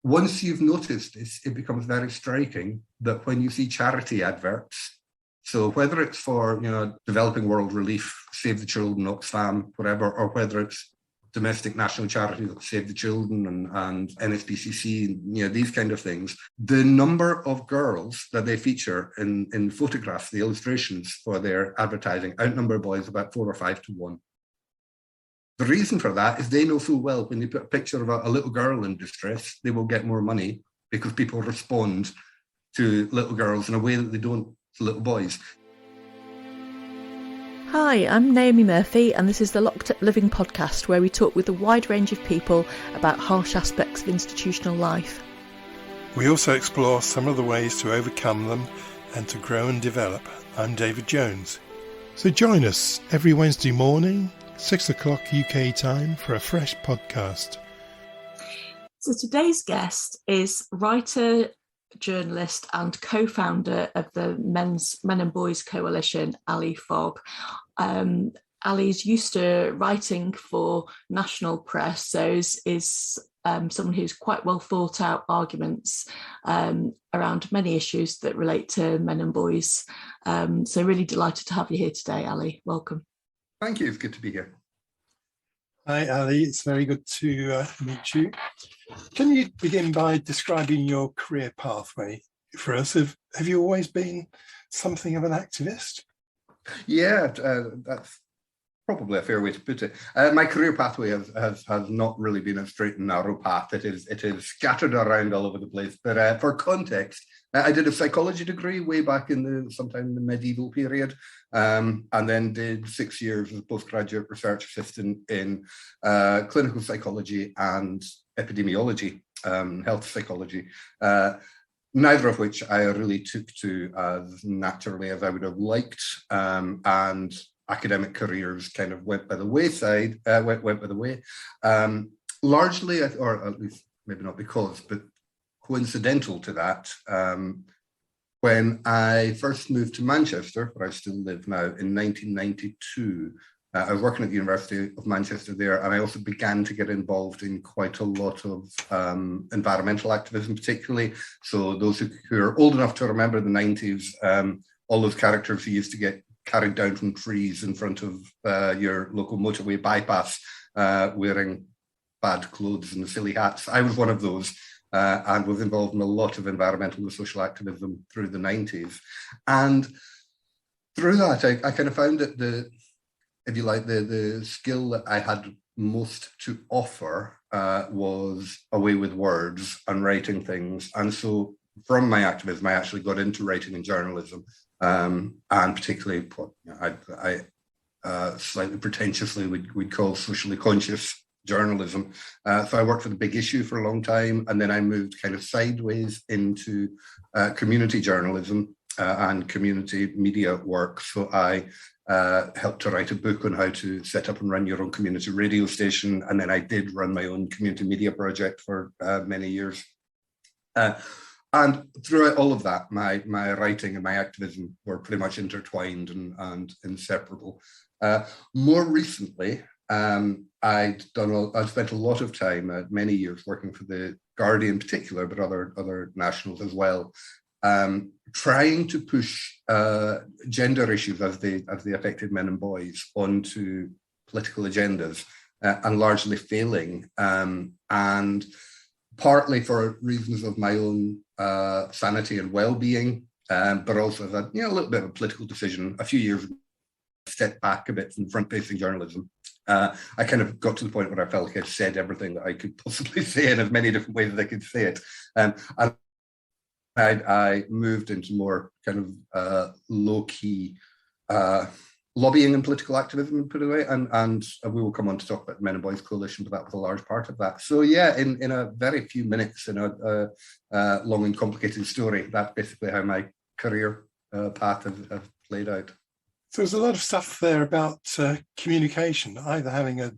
once you've noticed this, it becomes very striking that when you see charity adverts, so whether it's for, developing world relief, Save the Children, Oxfam, whatever, or whether it's domestic national charities like Save the Children and NSPCC, these kind of things, the number of girls that they feature in photographs, the illustrations for their advertising, outnumber boys about 4 or 5 to 1. The reason for that is they know full well when they put a picture of a little girl in distress, they will get more money because people respond to little girls in a way that they don't to little boys. Hi, I'm Naomi Murphy, and this is the Locked Up Living podcast, where we talk with a wide range of people about harsh aspects of institutional life. We also explore some of the ways to overcome them and to grow and develop. I'm David Jones. So join us every Wednesday morning, 6 o'clock UK time, for a fresh podcast. So today's guest is writer, journalist and co-founder of the Men and Boys Coalition, Ally Fogg. Ally's used to writing for national press, so is someone who's quite well thought out arguments around many issues that relate to men and boys. So really delighted to have you here today, Ally. Welcome. Thank you. It's good to be here. Hi, Ally. It's very good to meet you. Can you begin by describing your career pathway for us? Have you always been something of an activist? Yeah, that's probably a fair way to put it. My career pathway has not really been a straight and narrow path. It is scattered around all over the place. But for context, I did a psychology degree way back sometime in the medieval period, and then did 6 years as a postgraduate research assistant in clinical psychology and epidemiology, health psychology. Neither of which I really took to as naturally as I would have liked, and academic careers kind of went by the wayside, went by the way, largely, or at least maybe not because, but coincidental to that. When I first moved to Manchester, where I still live now, in 1992, I was working at the University of Manchester there, and I also began to get involved in quite a lot of environmental activism, particularly. So those who are old enough to remember the 90s, all those characters who used to get carried down from trees in front of your local motorway bypass, wearing bad clothes and silly hats. I was one of those, and was involved in a lot of environmental and social activism through the 90s. And through that, I kind of found that the skill that I had most to offer was a way with words and writing things. And so from my activism, I actually got into writing and journalism, and particularly what I slightly pretentiously would call socially conscious journalism. So I worked for The Big Issue for a long time, and then I moved kind of sideways into community journalism and community media work. So I helped to write a book on how to set up and run your own community radio station, and then I did run my own community media project for many years. And throughout all of that, my writing and my activism were pretty much intertwined and inseparable. More recently, I'd spent a lot of time, many years, working for The Guardian in particular, but other nationals as well, trying to push gender issues as they affected men and boys onto political agendas, and largely failing, and partly for reasons of my own sanity and well-being, but also as a little bit of a political decision. A few years ago, I stepped back a bit from front-facing journalism. I kind of got to the point where I felt like I'd said everything that I could possibly say in as many different ways as I could say it. And I moved into more kind of low-key lobbying and political activism, put it away, and we will come on to talk about the Men and Boys Coalition, but that was a large part of that. So yeah, in a very few minutes, in a long and complicated story, that's basically how my career path has played out. So there's a lot of stuff there about communication, either having a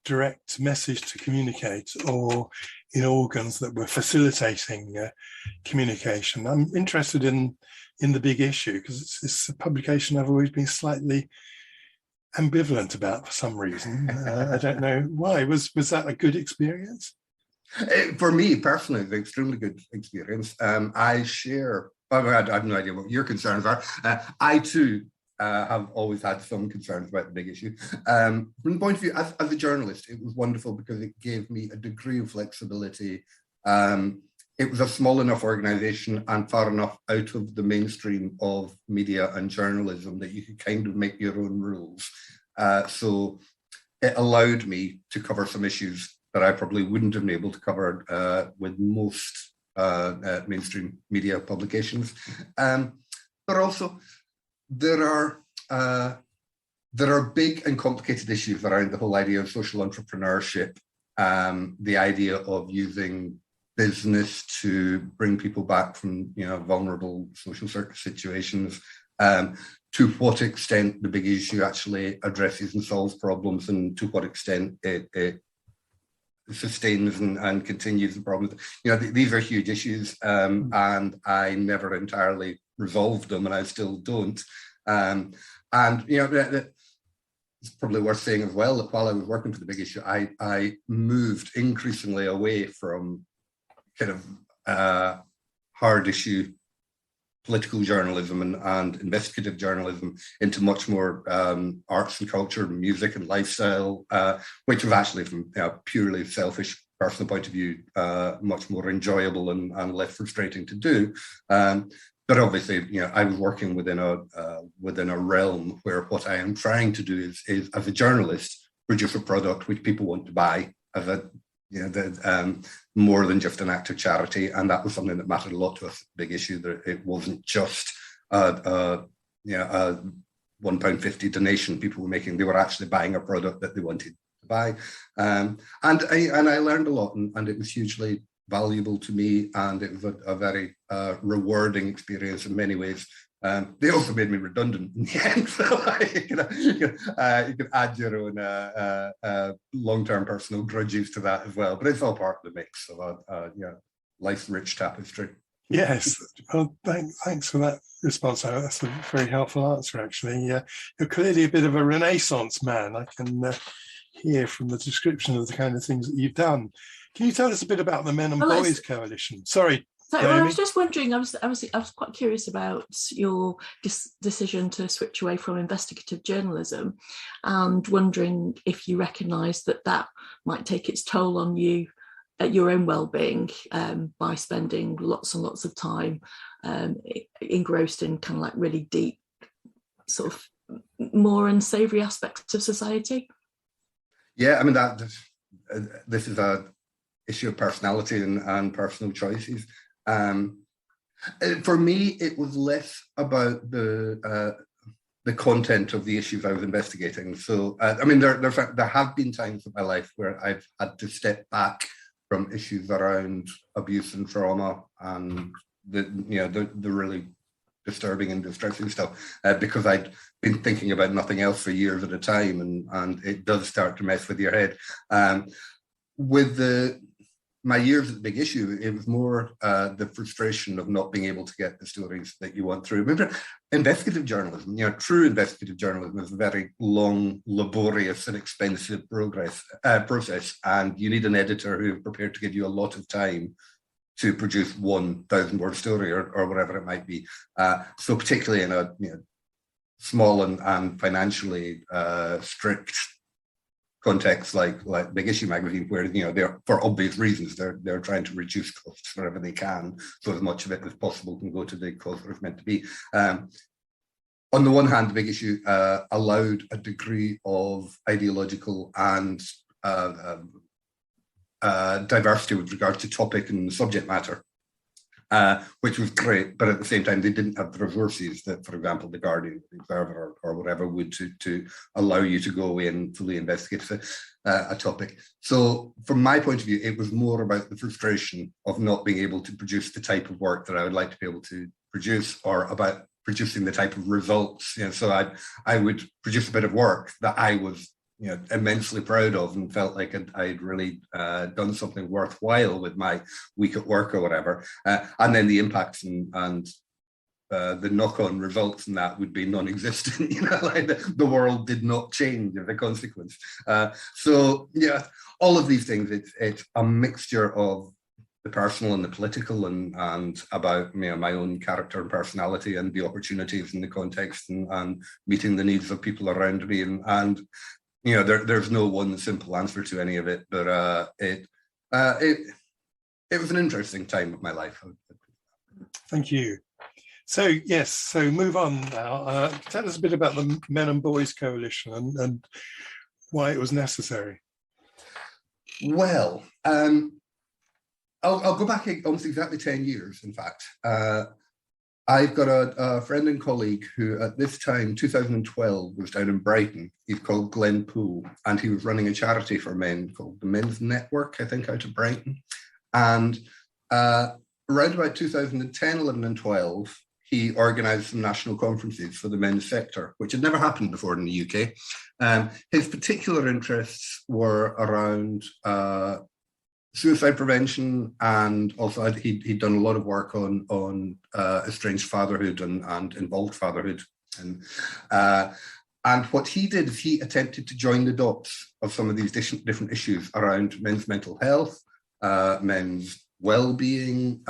direct message to communicate or in organs that were facilitating communication. I'm interested in The Big Issue because it's a publication I've always been slightly ambivalent about for some reason. I don't know why. Was that a good experience? For me personally, it's an extremely good experience. I share, I have no idea what your concerns are. I too have always had some concerns about the big issue. From the point of view, as a journalist, it was wonderful because it gave me a degree of flexibility. It was a small enough organization and far enough out of the mainstream of media and journalism that you could kind of make your own rules. So it allowed me to cover some issues that I probably wouldn't have been able to cover with most mainstream media publications. But also, there are big and complicated issues around the whole idea of social entrepreneurship, the idea of using business to bring people back from vulnerable social situations, to what extent the big issue actually addresses and solves problems, and to what extent it sustains and continues the problems. These are huge issues, and I never entirely resolved them, and I still don't. And it's probably worth saying as well that while I was working for the big issue, I moved increasingly away from kind of hard issue political journalism and investigative journalism into much more arts and culture, music and lifestyle, which was actually from a purely selfish personal point of view, much more enjoyable and less frustrating to do. But obviously, I was working within a realm where what I am trying to do is as a journalist, produce a product which people want to buy as a more than just an act of charity, and that was something that mattered a lot to us. Big issue that it wasn't just a £1.50 donation people were making; they were actually buying a product that they wanted to buy. And I learned a lot, and it was hugely valuable to me, and it was a very rewarding experience in many ways. They also made me redundant in the end, so you can add your own long-term personal grudges to that as well. But it's all part of the mix of life's rich tapestry. Yes, well, thanks for that response. That's a very helpful answer, actually. You're clearly a bit of a Renaissance man. I can hear from the description of the kind of things that you've done. Can you tell us a bit about the Men and Boys Coalition? Sorry. So I was just wondering. I was quite curious about your decision to switch away from investigative journalism, and wondering if you recognise that might take its toll on you at your own well-being by spending lots and lots of time engrossed in kind of like really deep, sort of more unsavoury aspects of society. Yeah, I mean this is a issue of personality and personal choices. For me, it was less about the content of the issues I was investigating. So, there have been times in my life where I've had to step back from issues around abuse and trauma and the really disturbing and distressing stuff, because I'd been thinking about nothing else for years at a time, and it does start to mess with your head. With my years at the big issue, it was more the frustration of not being able to get the stories that you want through. Remember, investigative journalism, true investigative journalism is a very long, laborious and expensive process, and you need an editor who's prepared to give you a lot of time to produce 1,000-word story or whatever it might be. So particularly in a small and financially strict context like Big Issue magazine, where they're, for obvious reasons, they're trying to reduce costs wherever they can, so as much of it as possible can go to the cause that it's meant to be. On the one hand, the Big Issue allowed a degree of ideological and diversity with regard to topic and subject matter, which was great, but at the same time, they didn't have the resources that, for example, The Guardian, The Observer, or whatever would to allow you to go away and fully investigate a topic. So from my point of view, it was more about the frustration of not being able to produce the type of work that I would like to be able to produce, or about producing the type of results. So I would produce a bit of work that I was immensely proud of and felt like I'd really done something worthwhile with my week at work or whatever. And then the impacts and the knock-on results from that would be non-existent. Like the world did not change as a consequence. So yeah, all of these things, it's a mixture of the personal and the political, and about my own character and personality and the opportunities in the context, and meeting the needs of people around me, and there's no one simple answer to any of it, but it was an interesting time of my life. Thank you. So yes, so move on now. Tell us a bit about the Men and Boys Coalition and why it was necessary. Well, I'll go back almost exactly 10 years, in fact. I've got a friend and colleague who at this time, 2012, was down in Brighton. He's called Glenn Poole, and he was running a charity for men called the Men's Network, I think, out of Brighton. And around about 2010, 11 and 12, he organised some national conferences for the men's sector, which had never happened before in the UK. His particular interests were around suicide prevention, and also he'd done a lot of work on estranged fatherhood and involved fatherhood. And what he did is he attempted to join the dots of some of these different issues around men's mental health, men's well-being,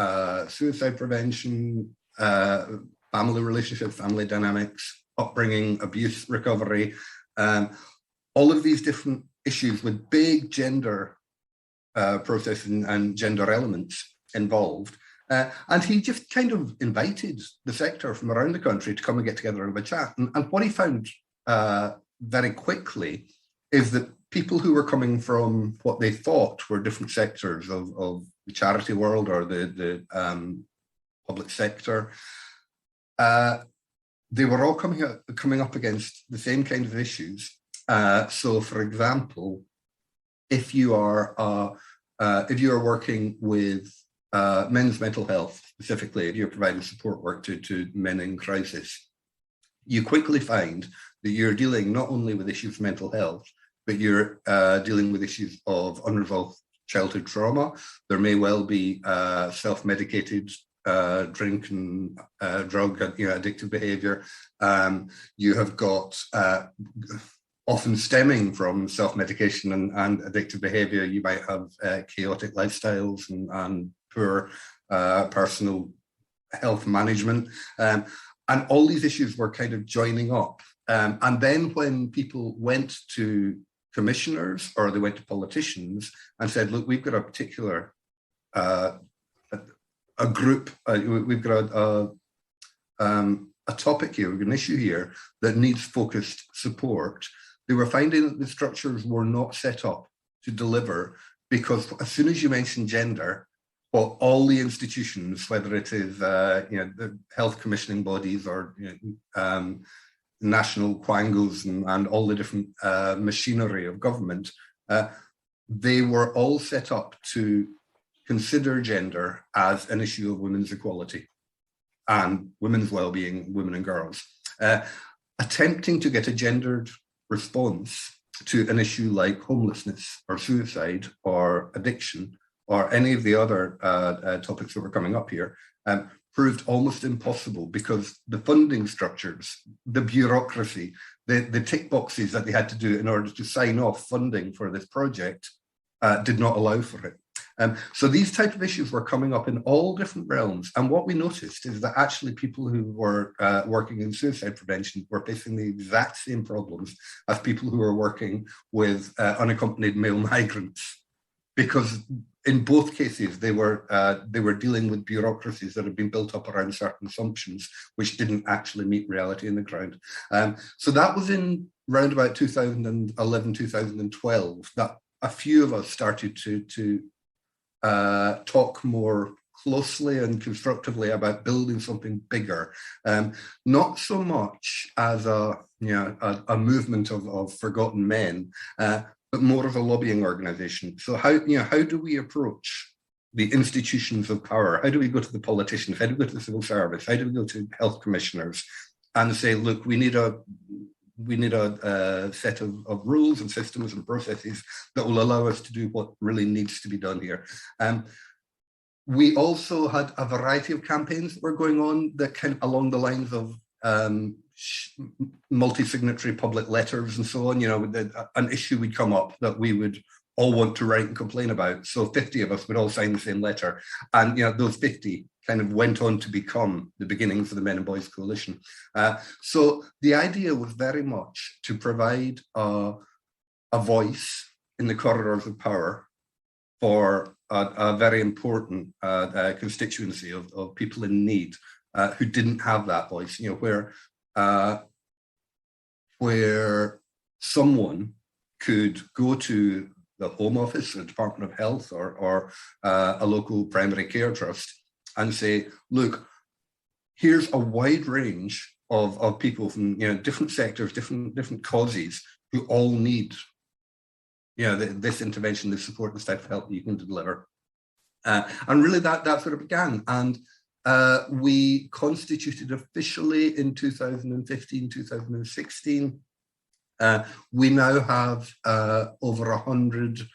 suicide prevention, family relationships, family dynamics, upbringing, abuse recovery, all of these different issues with big gender process and gender elements involved. And he just kind of invited the sector from around the country to come and get together and have a chat. And what he found very quickly is that people who were coming from what they thought were different sectors of the charity world or the public sector, they were all coming up against the same kind of issues. So, for example, if you are working with men's mental health, specifically, if you're providing support work to men in crisis, you quickly find that you're dealing not only with issues of mental health, but you're dealing with issues of unresolved childhood trauma. There may well be self-medicated drink and drug, addictive behavior. You have got often stemming from self-medication and addictive behavior. You might have chaotic lifestyles and poor personal health management. And all these issues were kind of joining up. And then when people went to commissioners or they went to politicians and said, look, we've got a particular a group, we've got a topic here, we've got an issue here that needs focused support, they were finding that the structures were not set up to deliver, because as soon as you mention gender, well, all the institutions, whether it is the health commissioning bodies or national quangos and all the different machinery of government, they were all set up to consider gender as an issue of women's equality and women's well-being, women and girls. Attempting to get a gendered response to an issue like homelessness or suicide or addiction or any of the other topics that were coming up here proved almost impossible, because the funding structures, the bureaucracy, the tick boxes that they had to do in order to sign off funding for this project did not allow for it. So these type of issues were coming up in all different realms. And what we noticed is that actually people who were working in suicide prevention were facing the exact same problems as people who were working with unaccompanied male migrants, because in both cases they were dealing with bureaucracies that had been built up around certain assumptions which didn't actually meet reality in the ground. So that was in round about 2011, 2012 that a few of us started to talk more closely and constructively about building something bigger, not so much as a movement of forgotten men, but more of a lobbying organization. So how do we approach the institutions of power? How do we go to the politicians? How do we go to the civil service? How do we go to health commissioners and say, look, we need a set of rules and systems and processes that will allow us to do what really needs to be done here. we also had a variety of campaigns that were going on that kind of along the lines of multi-signatory public letters and so on. You know, an issue would come up that we would all want to write and complain about. So 50 of us would all sign the same letter. And, you know, those 50 kind of went on to become the beginnings of the Men and Boys Coalition. So the idea was very much to provide a voice in the corridors of power for a very important constituency of people in need who didn't have that voice, you know, where someone could go to the Home Office, the Department of Health, or a local primary care trust and say, look, here's a wide range of people from, you know, different sectors, different causes, who all need, you know, this intervention, this support, this type of help that you can deliver. And really that sort of began. And we constituted officially in 2015, 2016. We now have over 100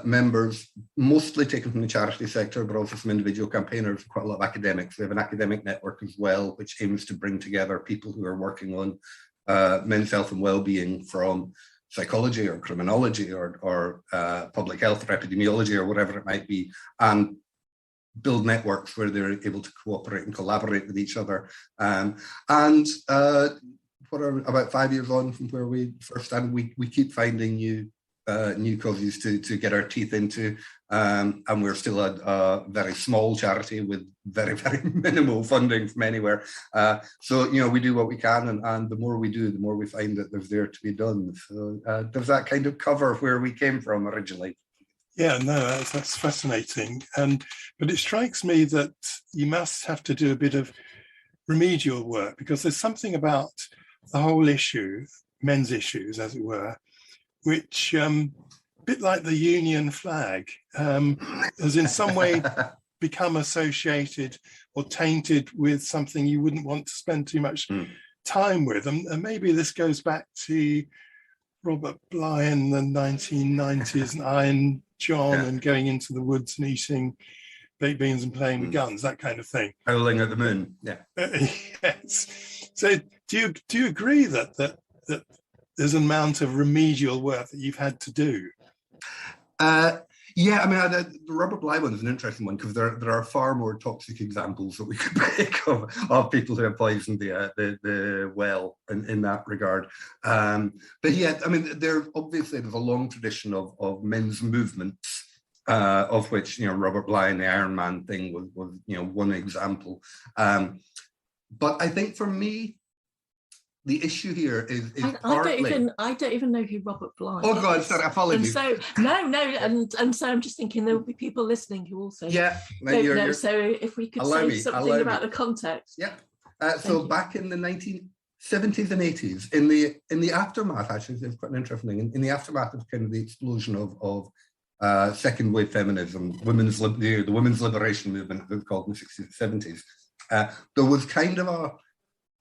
members, mostly taken from the charity sector, but also some individual campaigners, quite a lot of academics. We have an academic network as well, which aims to bring together people who are working on men's health and well-being from psychology or criminology or public health or epidemiology or whatever it might be, and build networks where they're able to cooperate and collaborate with each other. About 5 years on from where we first started, we keep finding new causes to get our teeth into, and we're still a very small charity with very, very minimal funding from anywhere. So, you know, we do what we can, and the more we do, the more we find that there's there to be done. So does that kind of cover where we came from originally? Yeah, no, that's fascinating. But it strikes me that you must have to do a bit of remedial work, because there's something about the whole issue, men's issues, as it were, which, a bit like the Union flag, has in some way become associated or tainted with something you wouldn't want to spend too much time with. And maybe this goes back to Robert Bly in the 1990s and Iron John and going into the woods and eating baked beans and playing with guns, that kind of thing. Howling at the moon, yeah. Yes. So do you agree that there's an amount of remedial work that you've had to do? Yeah, I mean, the Robert Bly one is an interesting one, because there are far more toxic examples that we could pick of people who have poisoned the well in that regard. But yeah, I mean, there's a long tradition of men's movements, of which, you know, Robert Bly and the Iron Man thing was you know, one example. But I think for me, the issue here is partly... I don't even know who Robert Bly is. Oh God, sorry, apologies. And so and so I'm just thinking there will be people listening who also don't know. So if we could say something about the context. Yeah. So back in the 1970s and 80s, in the aftermath, actually, it's quite an interesting thing. In the aftermath of kind of the explosion of second wave feminism, the women's liberation movement, it was called in the 60s and 70s, there was kind of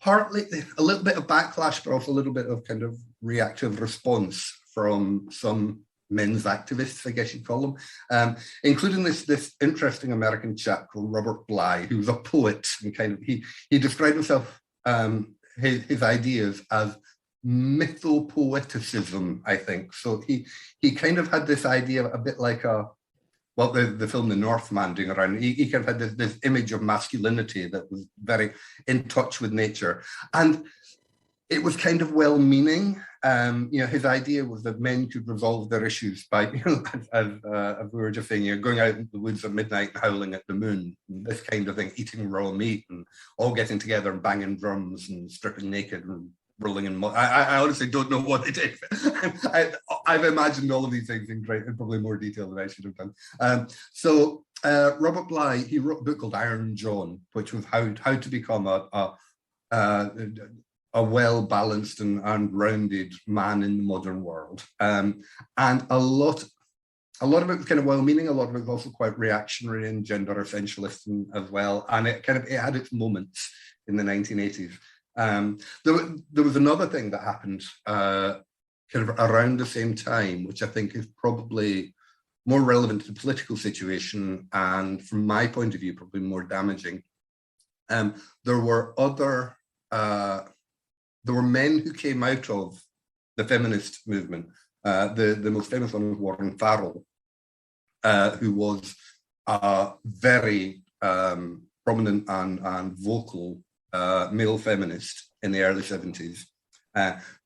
partly a little bit of backlash, but also a little bit of kind of reactive response from some men's activists, I guess you'd call them, including this interesting American chap called Robert Bly, who was a poet, and kind of he described himself, his ideas as mythopoeticism, I think. So he kind of had this idea, a bit like the film The Northman doing around. He kind of had this image of masculinity that was very in touch with nature. And it was kind of well-meaning. You know, his idea was that men could resolve their issues by, you know, as we were just saying, you know, going out into the woods at midnight and howling at the moon, and this kind of thing, eating raw meat and all getting together and banging drums and stripping naked and rolling in mud. I honestly don't know what they did. I've imagined all of these things in probably more detail than I should have done. So Robert Bly, he wrote a book called Iron John, which was how to become a well-balanced and rounded man in the modern world. And a lot of it was kind of well-meaning. A lot of it was also quite reactionary and gender essentialist as well. And it had its moments in the 1980s. There was another thing that happened kind of around the same time, which I think is probably more relevant to the political situation, and from my point of view, probably more damaging. There were men who came out of the feminist movement. The most famous one was Warren Farrell, who was a very prominent and vocal male feminist in the early 70s,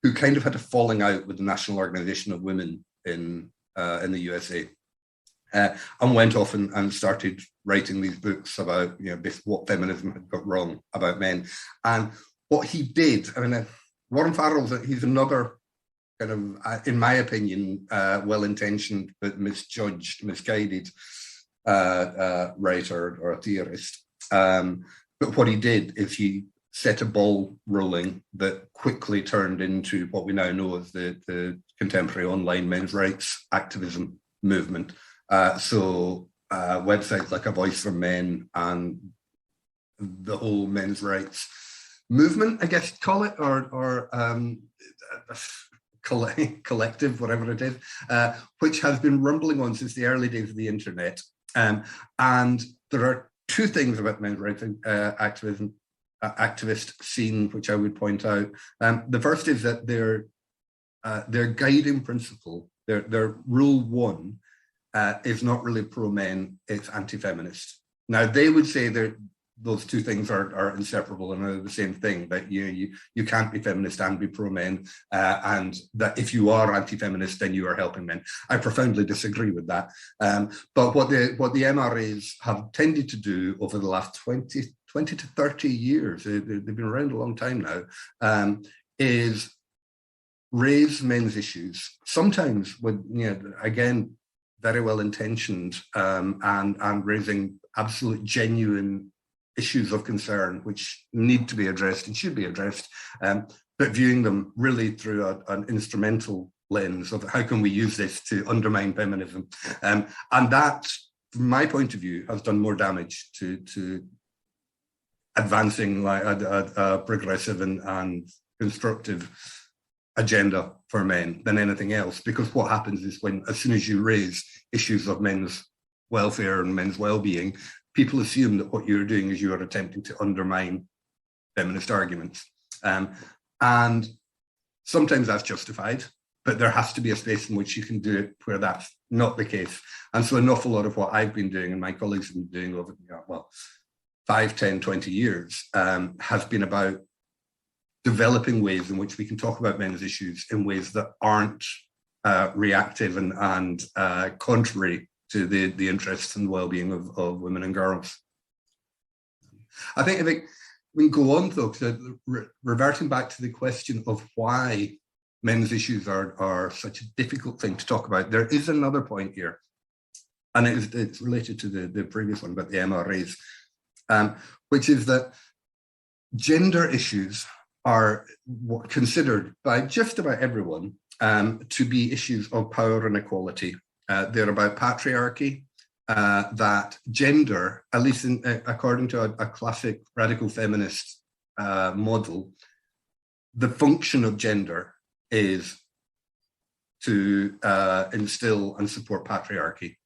who kind of had a falling out with the National Organization of Women in the USA, and went off and started writing these books about, what feminism had got wrong about men. And what he did, Warren Farrell, he's another kind of, in my opinion, well-intentioned but misguided writer or a theorist. But what he did is he set a ball rolling that quickly turned into what we now know as the contemporary online men's rights activism movement. So websites like A Voice for Men and the whole men's rights movement, I guess call it, or collective, whatever it is, which has been rumbling on since the early days of the internet. And there are two things about men's rights activism, activist scene, which I would point out. The first is that their guiding principle, their rule one, is not really pro-men, it's anti-feminist. Now, they would say those two things are inseparable and are the same thing, that you can't be feminist and be pro-men, and that if you are anti-feminist, then you are helping men. I profoundly disagree with that. But what the MRAs have tended to do over the last 20 to 30 years, they've been around a long time now, is raise men's issues, sometimes with, again, very well-intentioned, and raising absolute genuine issues of concern which need to be addressed and should be addressed, but viewing them really through an instrumental lens of how can we use this to undermine feminism. And that, from my point of view, has done more damage to advancing like a progressive and constructive agenda for men than anything else. Because what happens is as soon as you raise issues of men's welfare and men's well-being, people assume that what you're doing is you are attempting to undermine feminist arguments. And sometimes that's justified, but there has to be a space in which you can do it where that's not the case. And so an awful lot of what I've been doing and my colleagues have been doing over 5, 10, 20 years has been about developing ways in which we can talk about men's issues in ways that aren't reactive and contrary to the interests and well-being of women and girls. I think if we can go on, though, reverting back to the question of why men's issues are such a difficult thing to talk about, there is another point here, and it's related to the previous one about the MRAs, which is that gender issues are considered by just about everyone to be issues of power and equality. They're about patriarchy, that gender, at least according to a classic radical feminist model, the function of gender is to instill and support patriarchy.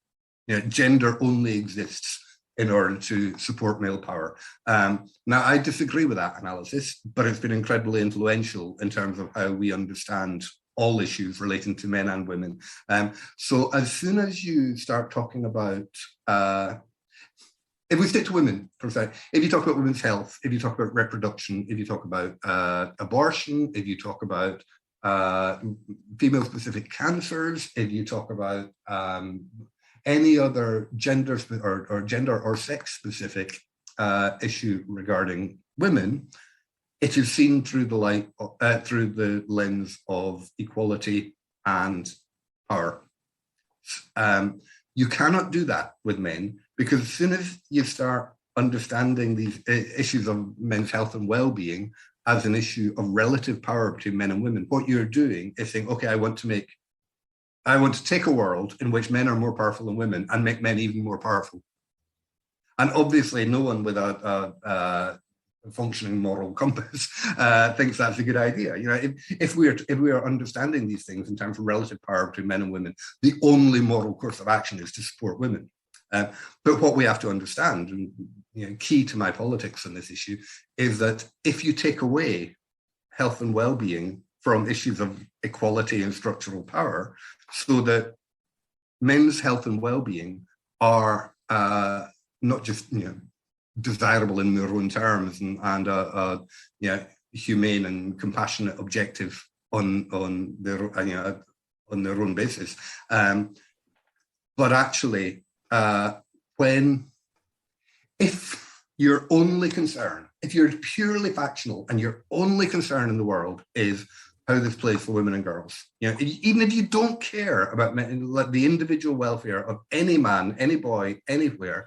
Gender only exists in order to support male power. Now, I disagree with that analysis, but it's been incredibly influential in terms of how we understand all issues relating to men and women. So as soon as you start talking about, if we stick to women for a second, if you talk about women's health, if you talk about reproduction, if you talk about abortion, if you talk about female-specific cancers, if you talk about any other gender or gender or sex-specific issue regarding women, it is seen through the lens of equality and power. You cannot do that with men, because as soon as you start understanding these issues of men's health and well-being as an issue of relative power between men and women, what you're doing is saying, okay, I want to take a world in which men are more powerful than women and make men even more powerful. And obviously no one with a functioning moral compass thinks that's a good idea. You know, if we are understanding these things in terms of relative power between men and women, the only moral course of action is to support women. But what we have to understand, and you know, key to my politics on this issue, is that if you take away health and well-being from issues of equality and structural power, so that men's health and well-being are not just, you know, desirable in their own terms and you know, humane and compassionate objective on their, you know, on their own basis, but actually if your only concern, if you're purely factional and your only concern in the world is how this plays for women and girls, you know, even if you don't care about the individual welfare of any man, any boy, anywhere,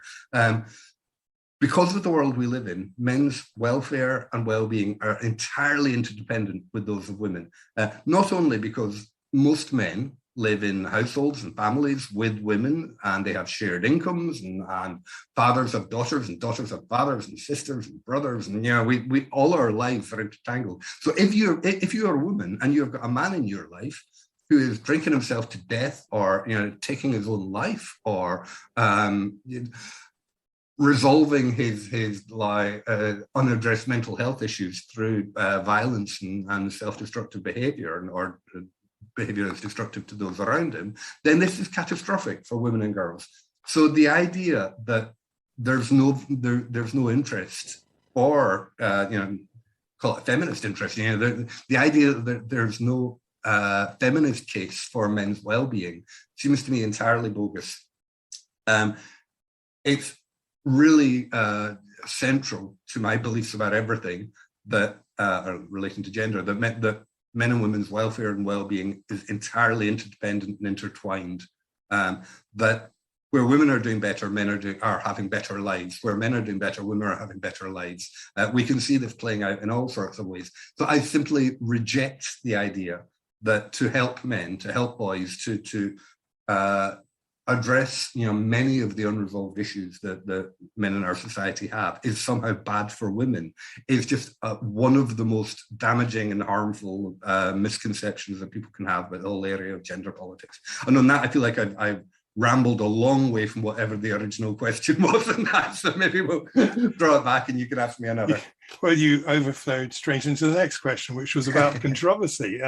because of the world we live in, men's welfare and well-being are entirely interdependent with those of women. Not only because most men live in households and families with women, and they have shared incomes, and fathers have daughters, and daughters have fathers, and sisters and brothers, and you know, we all our lives are intertangled. So if you're a woman and you've got a man in your life who is drinking himself to death, or you know, taking his own life, or resolving his unaddressed mental health issues through violence and self-destructive behavior, or behavior that's destructive to those around him, then this is catastrophic for women and girls. So the idea that there's no interest, or you know, call it feminist interest, you know, the idea that there's no feminist case for men's well-being seems to me entirely bogus. It's really central to my beliefs about everything that are relating to gender, that meant that men and women's welfare and well-being is entirely interdependent and intertwined. That where women are doing better, men are having better lives. Where men are doing better, women are having better lives. We can see this playing out in all sorts of ways. So I simply reject the idea that to help men, to help boys, to address, you know, many of the unresolved issues that men in our society have is somehow bad for women. Is just one of the most damaging and harmful misconceptions that people can have about the whole area of gender politics. And on that, I feel like I've rambled a long way from whatever the original question was on that, so maybe we'll draw it back and you can ask me another. Well, you overflowed straight into the next question, which was about controversy.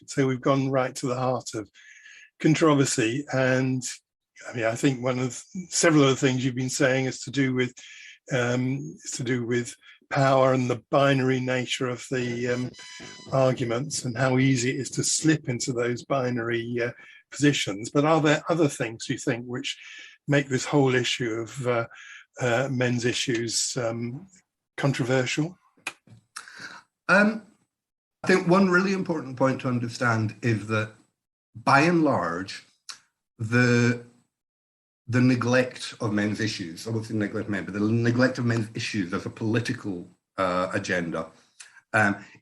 So we've gone right to the heart of controversy, and I mean, I think one of several of the things you've been saying is to do with power and the binary nature of the arguments, and how easy it is to slip into those binary positions. But are there other things you think which make this whole issue of men's issues controversial? I think one really important point to understand is that, by and large, the neglect of men's issues, I won't say neglect of men, but the neglect of men's issues as a political agenda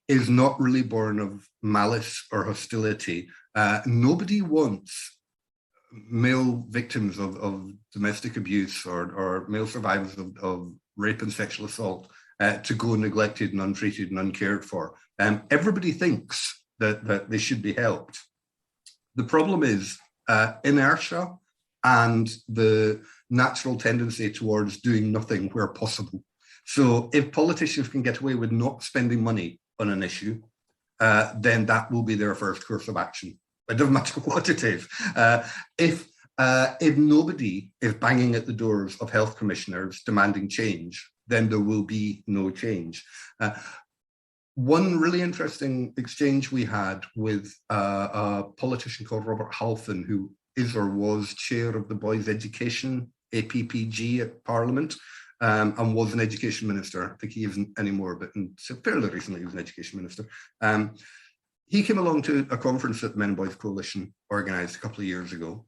is not really born of malice or hostility. Nobody wants male victims of domestic abuse or male survivors of rape and sexual assault to go neglected and untreated and uncared for. Everybody thinks that they should be helped. The problem is inertia and the natural tendency towards doing nothing where possible. So if politicians can get away with not spending money on an issue, then that will be their first course of action. It doesn't matter what it is. If nobody is banging at the doors of health commissioners demanding change, then there will be no change. One really interesting exchange we had with a politician called Robert Halfon, who is or was chair of the Boys Education, APPG, at Parliament, and was an education minister. I think he isn't anymore, but fairly recently he was an education minister. He came along to a conference that the Men and Boys Coalition organised a couple of years ago,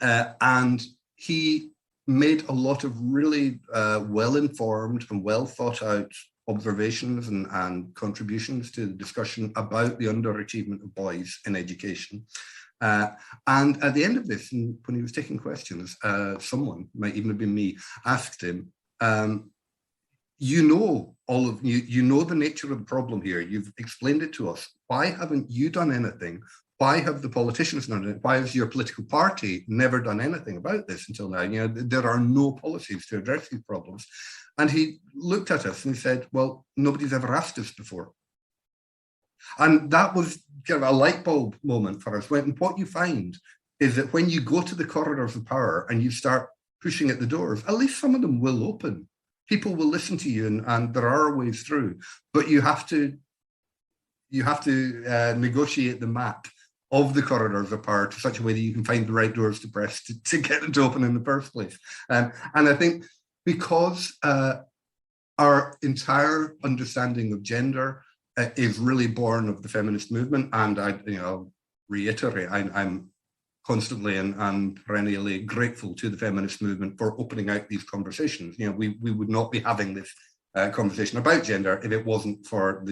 and he made a lot of really well-informed and well-thought-out observations and contributions to the discussion about the underachievement of boys in education. And at the end of this, when he was taking questions, someone, might even have been me, asked him, you know all of you know the nature of the problem here. You've explained it to us. Why haven't you done anything? Why have the politicians done it? Why has your political party never done anything about this until now? You know, there are no policies to address these problems. And he looked at us and he said, well, nobody's ever asked us before. And that was kind of a light bulb moment for us. When what you find is that when you go to the corridors of power and you start pushing at the doors, at least some of them will open. People will listen to you, and there are ways through. But you have to negotiate the map of the corridors of power to such a way that you can find the right doors to press to get them to open in the first place. And I think because our entire understanding of gender is really born of the feminist movement, and I reiterate, I'm constantly and perennially grateful to the feminist movement for opening out these conversations. You know, we would not be having this conversation about gender if it wasn't for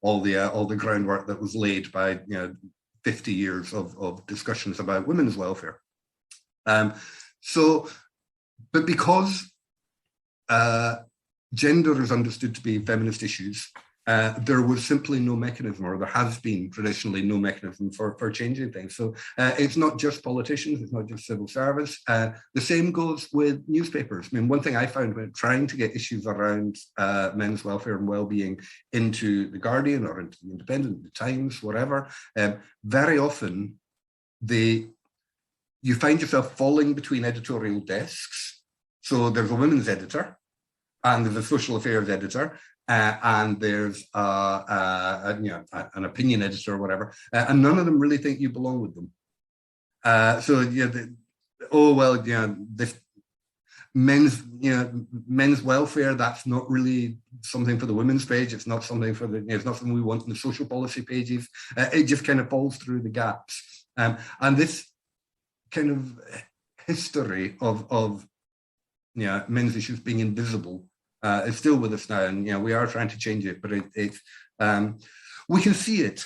all the groundwork that was laid by 50 years of discussions about women's welfare. But because gender is understood to be feminist issues, there was simply no mechanism, or there has been traditionally no mechanism for changing things. So it's not just politicians, it's not just civil service. The same goes with newspapers. I mean, one thing I found when trying to get issues around men's welfare and well-being into The Guardian or into The Independent, The Times, whatever, very often you find yourself falling between editorial desks. So there's a women's editor and there's a social affairs editor, and there's an opinion editor or whatever, and none of them really think you belong with them. This men's welfare, that's not really something for the women's page. It's not something for it's not something we want in the social policy pages. It just kind of falls through the gaps, and this kind of history of men's issues being invisible is still with us now, and we are trying to change it, but we can see it.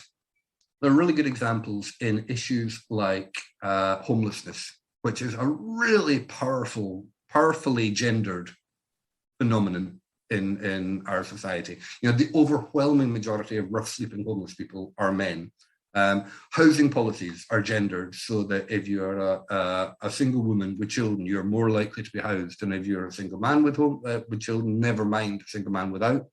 There are really good examples in issues like homelessness, which is a really powerfully gendered phenomenon in our society. The overwhelming majority of rough sleeping homeless people are men. Housing policies are gendered so that if you're a single woman with children, you're more likely to be housed than if you're a single man with children, never mind a single man without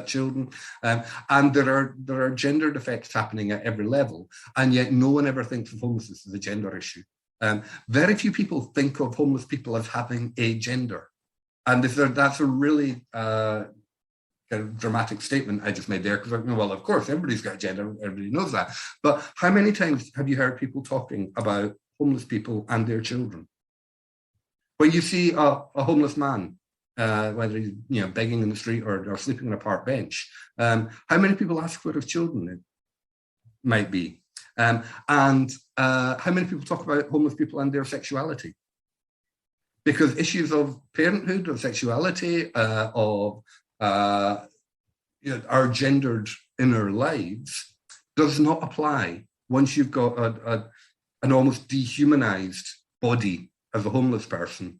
children. And there are gendered effects happening at every level, and yet no one ever thinks of homelessness as a gender issue. Very few people think of homeless people as having a gender. And that's a really kind of dramatic statement I just made there, because well, of course, everybody's got a gender, everybody knows that. But how many times have you heard people talking about homeless people and their children? When you see a homeless man, whether he's begging in the street or sleeping on a park bench, how many people ask where his children might be? And how many people talk about homeless people and their sexuality? Because issues of parenthood, of sexuality, of our gendered inner lives does not apply once you've got an almost dehumanized body as a homeless person.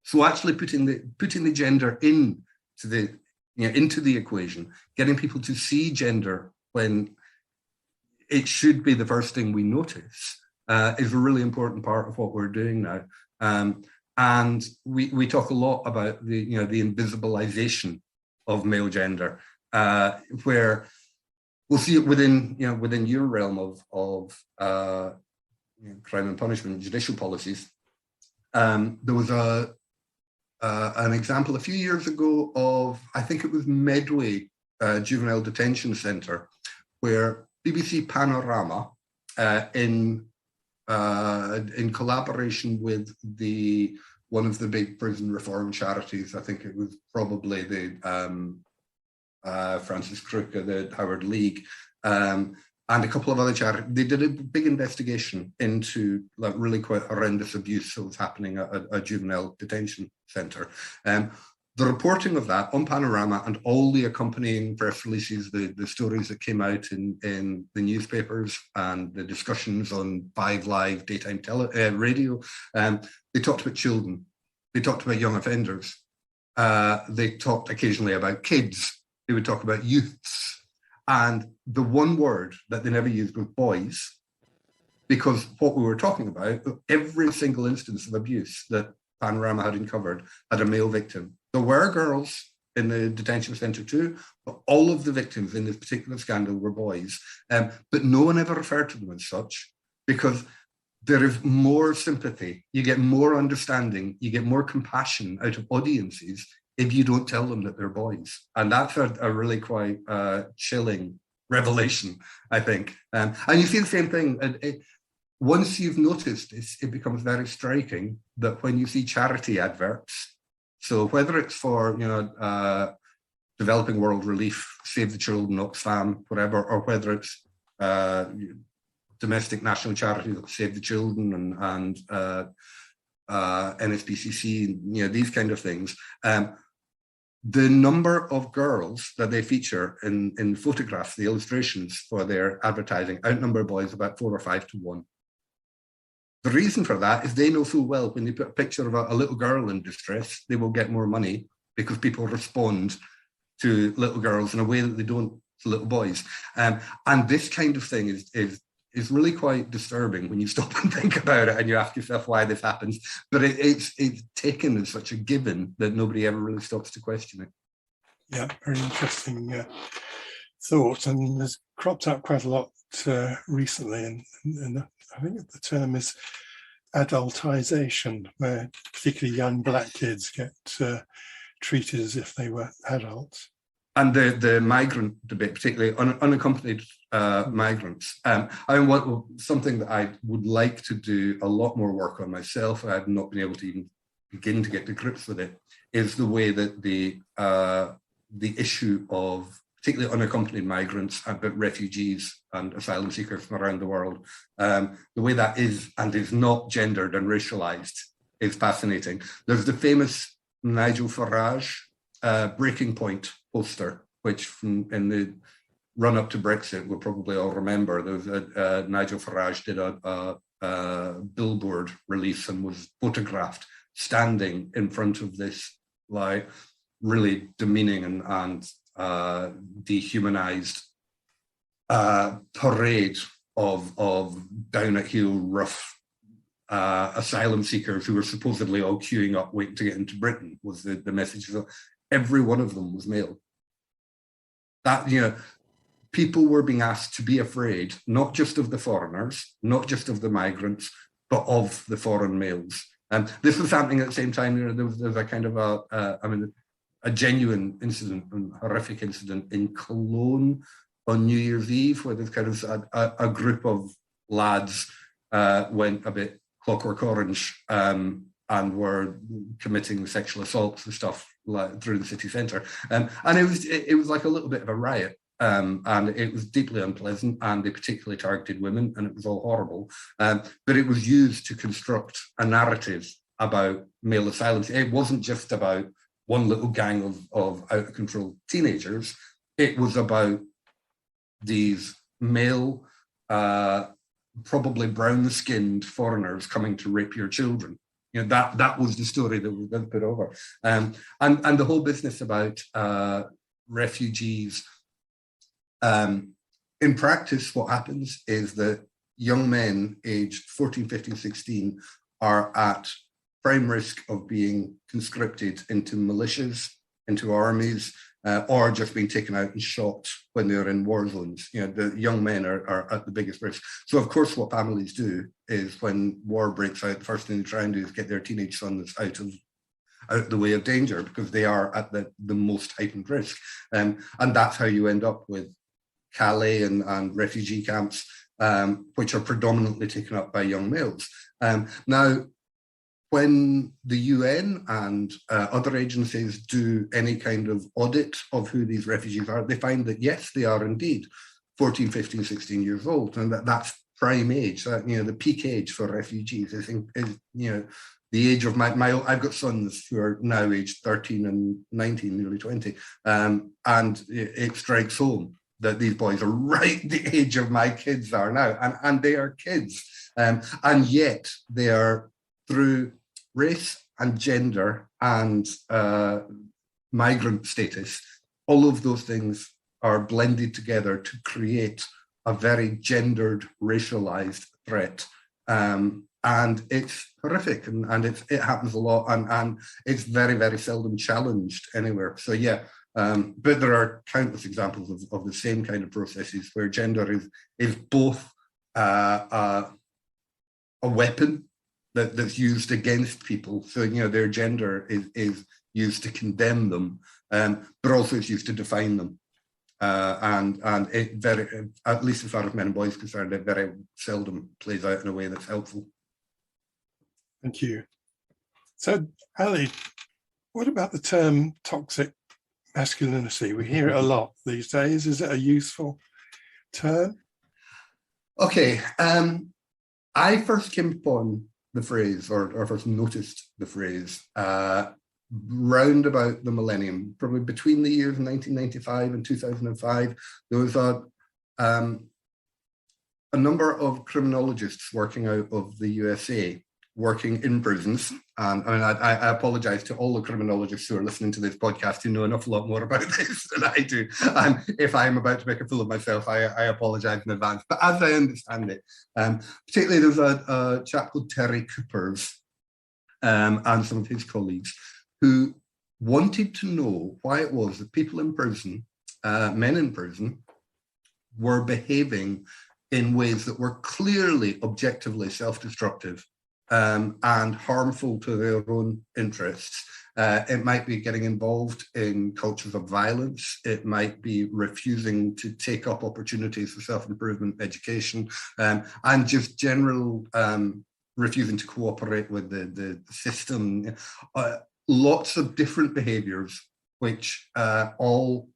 So actually putting the gender into the equation, getting people to see gender when it should be the first thing we notice, is a really important part of what we're doing now. And we talk a lot about the invisibilization of male gender, where we'll see it within your realm of crime and punishment, judicial policies. There was an example a few years ago of, I think it was Medway Juvenile Detention Centre, where BBC Panorama, in collaboration with one of the big prison reform charities, I think it was probably the Francis Crook, the Howard League, and a couple of other charities, they did a big investigation into really quite horrendous abuse that was happening at a juvenile detention centre. The reporting of that on Panorama and all the accompanying press releases, the stories that came out in the newspapers and the discussions on 5 Live daytime radio, they talked about children, they talked about young offenders. They talked occasionally about kids. They would talk about youths. And the one word that they never used was boys, because what we were talking about, every single instance of abuse that Panorama had uncovered had a male victim. There were girls in the detention centre too, but all of the victims in this particular scandal were boys. But no one ever referred to them as such, because there is more sympathy, you get more understanding, you get more compassion out of audiences if you don't tell them that they're boys. And that's a really quite chilling revelation, I think. And you see the same thing. Once you've noticed this, it becomes very striking that when you see charity adverts, so whether it's for developing world relief, Save the Children, Oxfam, whatever, or whether it's domestic national charities like Save the Children and NSPCC, these kind of things, the number of girls that they feature in photographs, the illustrations for their advertising, outnumber boys about 4 or 5 to 1. The reason for that is they know full well when they put a picture of a little girl in distress, they will get more money because people respond to little girls in a way that they don't to little boys. And this kind of thing is really quite disturbing when you stop and think about it and you ask yourself why this happens. But it's taken as such a given that nobody ever really stops to question it. Yeah, very interesting thought, and has cropped up quite a lot recently, and I think the term is adultization, where particularly young black kids get treated as if they were adults. And the migrant debate, particularly unaccompanied migrants. Something that I would like to do a lot more work on myself, I've not been able to even begin to get to grips with it, is the way that the issue of particularly unaccompanied migrants, but refugees and asylum seekers from around the world, the way that is and is not gendered and racialized is fascinating. There's the famous Nigel Farage Breaking Point poster, which in the run up to Brexit, we'll probably all remember. There was Nigel Farage did a billboard release and was photographed standing in front of this like really demeaning and dehumanized parade of down at heel rough asylum seekers who were supposedly all queuing up waiting to get into Britain, was the message. So every one of them was male. That, people were being asked to be afraid, not just of the foreigners, not just of the migrants, but of the foreign males. And this was happening at the same time. There was a kind of a genuine incident, a horrific incident in Cologne on New Year's Eve, where there's kind of a group of lads went a bit Clockwork Orange and were committing sexual assaults and stuff through the city centre. And it was like a little bit of a riot. And it was deeply unpleasant, and they particularly targeted women, and it was all horrible. But it was used to construct a narrative about male asylum. It wasn't just about one little gang of out of control teenagers. It was about these male, probably brown-skinned foreigners coming to rape your children. That was the story that was going to put over. And the whole business about refugees. In practice, what happens is that young men aged 14, 15, 16 are at prime risk of being conscripted into militias, into armies, or just being taken out and shot when they're in war zones. The young men are at the biggest risk. So, of course, what families do is when war breaks out, the first thing they try and do is get their teenage sons out of the way of danger, because they are at the most heightened risk. And that's how you end up with Calais and refugee camps, which are predominantly taken up by young males. Now, when the UN and other agencies do any kind of audit of who these refugees are, they find that, yes, they are indeed 14, 15, 16 years old. And that's prime age. The peak age for refugees is the age of I've got sons who are now aged 13 and 19, nearly 20. And it strikes home that these boys are right the age of my kids are now, and they are kids. And yet they are, through race and gender and migrant status, all of those things are blended together to create a very gendered, racialized threat. And it's horrific, and it happens a lot, and it's very, very seldom challenged anywhere. So yeah, but there are countless examples of the same kind of processes where gender is both a weapon that's used against people. So, you know, their gender is used to condemn them, but also it's used to define them. And it very, at least as far as men and boys are concerned, it very seldom plays out in a way that's helpful. Thank you. So, Ally, what about the term toxic masculinity? We hear it a lot these days. Is it a useful term? Okay. I first came upon the phrase, or first noticed the phrase, round about the millennium, probably between the years 1995 and 2005. There was a number of criminologists working out of the USA, working in prisons. And I mean, I apologize to all the criminologists who are listening to this podcast who know an awful lot more about this than I do. And if I'm about to make a fool of myself, I apologize in advance. But as I understand it, particularly there's a chap called Terry Coopers and some of his colleagues who wanted to know why it was that people in prison, men in prison, were behaving in ways that were clearly objectively self-destructive and harmful to their own interests. It might be getting involved in cultures of violence. It might be refusing to take up opportunities for self-improvement education, and just general refusing to cooperate with the system. Lots of different behaviours which all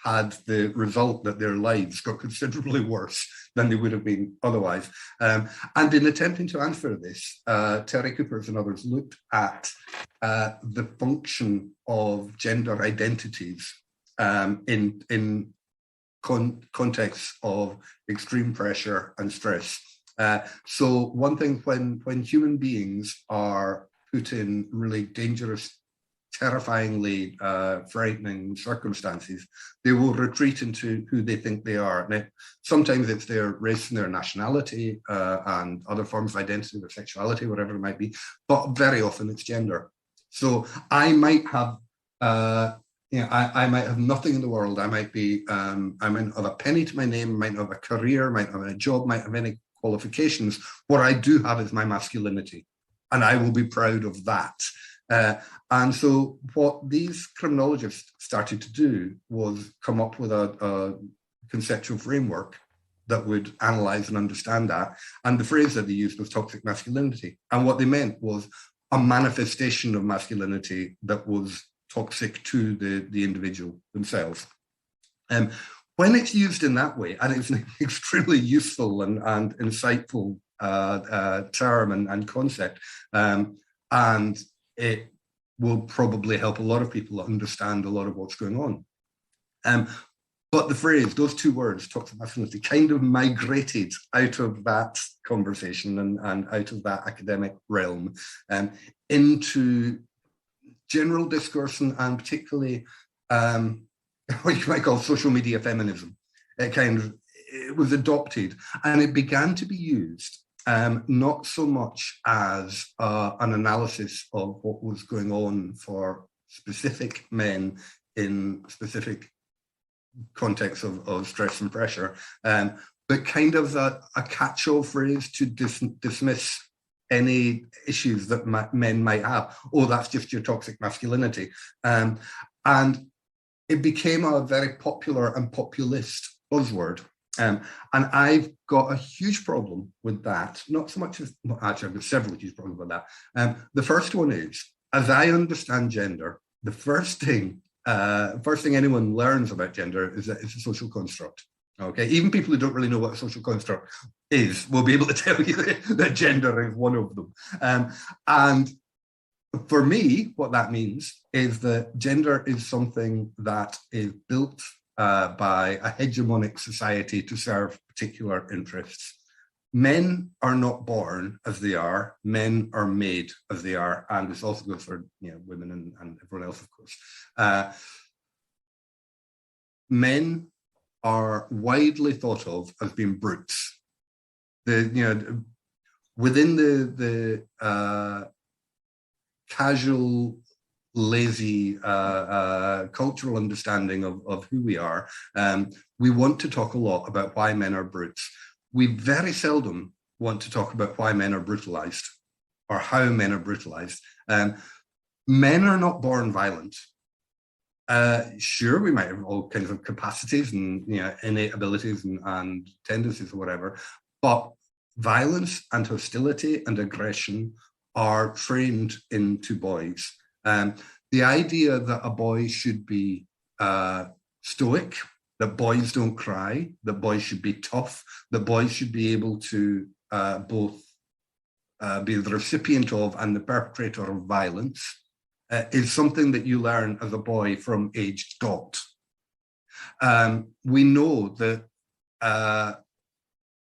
had the result that their lives got considerably worse than they would have been otherwise. And in attempting to answer this, Terry Coopers and others looked at the function of gender identities in contexts of extreme pressure and stress. So one thing, when human beings are put in really dangerous, terrifyingly frightening circumstances, they will retreat into who they think they are. Now, sometimes it's their race and their nationality and other forms of identity, their sexuality, whatever it might be, but very often it's gender. So I might have, I might have nothing in the world. I might be, I might not have a penny to my name, might not have a career, might not have a job, might have any qualifications. What I do have is my masculinity, and I will be proud of that. And so what these criminologists started to do was come up with a conceptual framework that would analyze and understand that. And the phrase that they used was toxic masculinity. And what they meant was a manifestation of masculinity that was toxic to the individual themselves. When it's used in that way, and it's an extremely useful and insightful term and concept, and it will probably help a lot of people understand a lot of what's going on. But the phrase, those two words, toxic masculinity, kind of migrated out of that conversation and out of that academic realm into general discourse and particularly what you might call social media feminism. It was adopted, and it began to be used not so much as an analysis of what was going on for specific men in specific contexts of stress and pressure, but kind of a catch-all phrase to dismiss any issues that men might have. Oh, that's just your toxic masculinity. And it became a very popular and populist buzzword. And I've got a huge problem with that. Not so much as, well, actually, I've got several huge problems with that. The first one is, as I understand gender, the first thing anyone learns about gender is that it's a social construct. Okay, even people who don't really know what a social construct is will be able to tell you that gender is one of them. And for me, what that means is that gender is something that is built by a hegemonic society to serve particular interests. men are not born as they are, men are made as they are, and this also goes for women and everyone else, of course. Men are widely thought of as being brutes. Within the casual, lazy cultural understanding of who we are, we want to talk a lot about why men are brutes. We very seldom want to talk about why men are brutalized or how men are brutalized. Men are not born violent. Sure, we might have all kinds of capacities and innate abilities and tendencies or whatever, but violence and hostility and aggression are trained into boys. The idea that a boy should be stoic, that boys don't cry, that boys should be tough, that boys should be able to both be the recipient of and the perpetrator of violence is something that you learn as a boy from age dot. We know that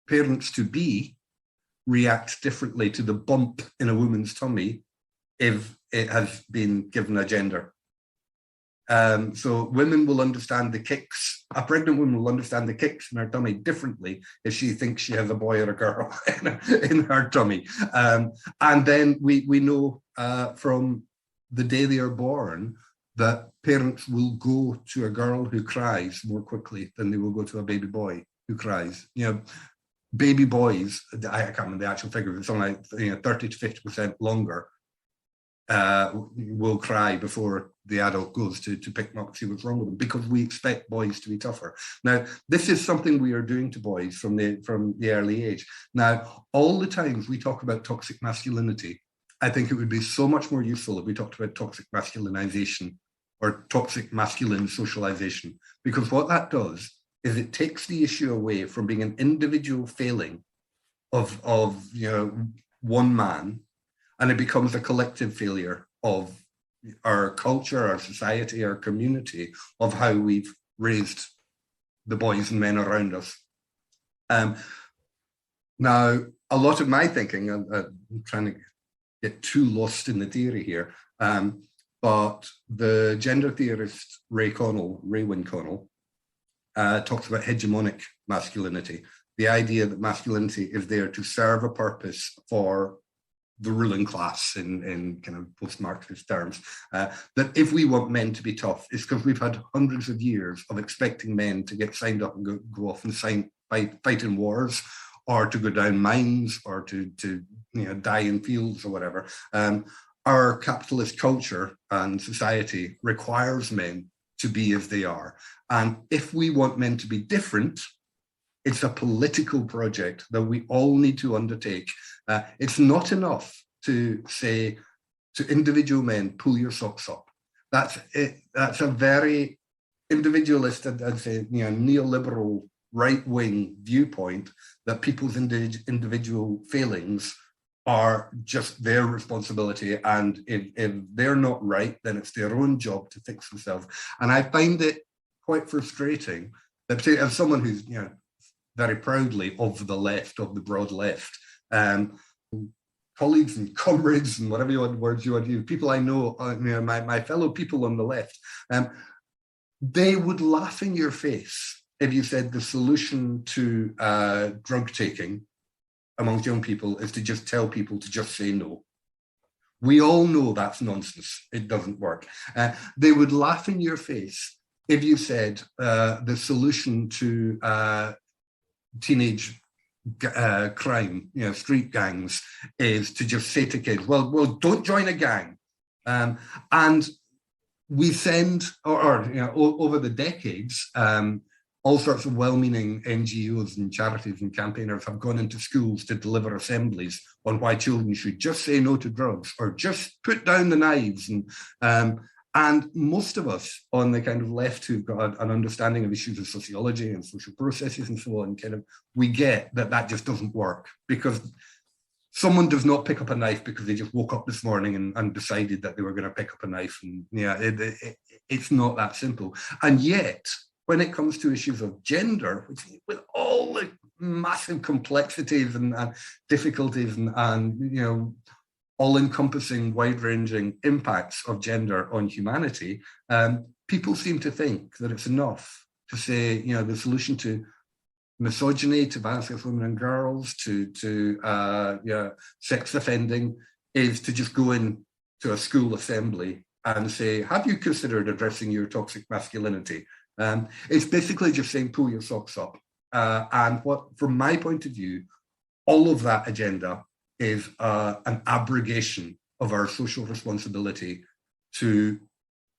parents-to-be react differently to the bump in a woman's tummy if it has been given a gender. So women will understand the kicks. A pregnant woman will understand the kicks in her tummy differently if she thinks she has a boy or a girl in her tummy. And then we know from the day they are born that parents will go to a girl who cries more quickly than they will go to a baby boy who cries. Baby boys, I can't remember the actual figure, it's something like 30 to 50% longer will cry before the adult goes to pick them up, see what's wrong with them, because we expect boys to be tougher. Now, this is something we are doing to boys from the early age. Now, all the times we talk about toxic masculinity, I think it would be so much more useful if we talked about toxic masculinization or toxic masculine socialization, because what that does is it takes the issue away from being an individual failing of one man, and it becomes a collective failure of our culture, our society, our community, of how we've raised the boys and men around us. Now, a lot of my thinking, I'm trying to get too lost in the theory here, but the gender theorist Raywyn Connell, talks about hegemonic masculinity, the idea that masculinity is there to serve a purpose for the ruling class in kind of post-Marxist terms, that if we want men to be tough, it's because we've had hundreds of years of expecting men to get signed up and go off and fight in wars, or to go down mines, or to die in fields or whatever. Our capitalist culture and society requires men to be as they are. And if we want men to be different, it's a political project that we all need to undertake. It's not enough to say to individual men, pull your socks up. That's it. That's a very individualist, I'd say, neoliberal right-wing viewpoint that people's individual failings are just their responsibility, and if they're not right, then it's their own job to fix themselves. And I find it quite frustrating that, as someone who's very proudly of the left, of the broad left, colleagues and comrades and whatever words you want to use, people I know, my fellow people on the left, they would laugh in your face if you said the solution to drug taking amongst young people is to just tell people to just say no. We all know that's nonsense. It doesn't work. They would laugh in your face if you said the solution to teenage crime, street gangs, is to just say to kids, well, don't join a gang. And we send, over the decades, all sorts of well-meaning NGOs and charities and campaigners have gone into schools to deliver assemblies on why children should just say no to drugs or just put down the knives. And most of us on the kind of left who've got an understanding of issues of sociology and social processes and so on, we get that just doesn't work, because someone does not pick up a knife because they just woke up this morning and decided that they were going to pick up a knife. And it's not that simple. And yet, when it comes to issues of gender, with all the massive complexities and difficulties and all-encompassing, wide-ranging impacts of gender on humanity, people seem to think that it's enough to say, the solution to misogyny, to violence against women and girls, to sex offending, is to just go in to a school assembly and say, have you considered addressing your toxic masculinity? It's basically just saying, pull your socks up. And from my point of view, all of that agenda is an abrogation of our social responsibility to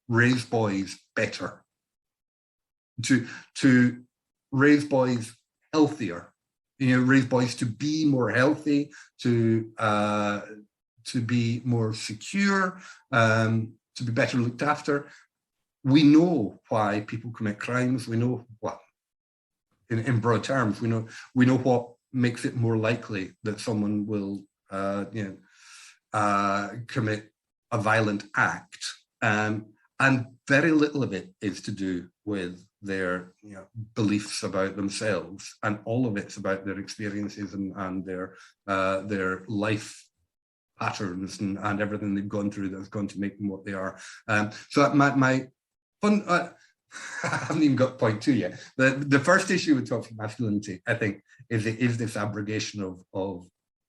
raise boys better, to raise boys healthier, raise boys to be more healthy, to be more secure, to be better looked after. We know why people commit crimes. We know what, in broad terms, we know what makes it more likely that someone will commit a violent act, and very little of it is to do with their beliefs about themselves, and all of it's about their experiences and their life patterns and everything they've gone through that's going to make them what they are. So my fun. I haven't even got point two yet. The first issue with toxic masculinity, I think, is this abrogation of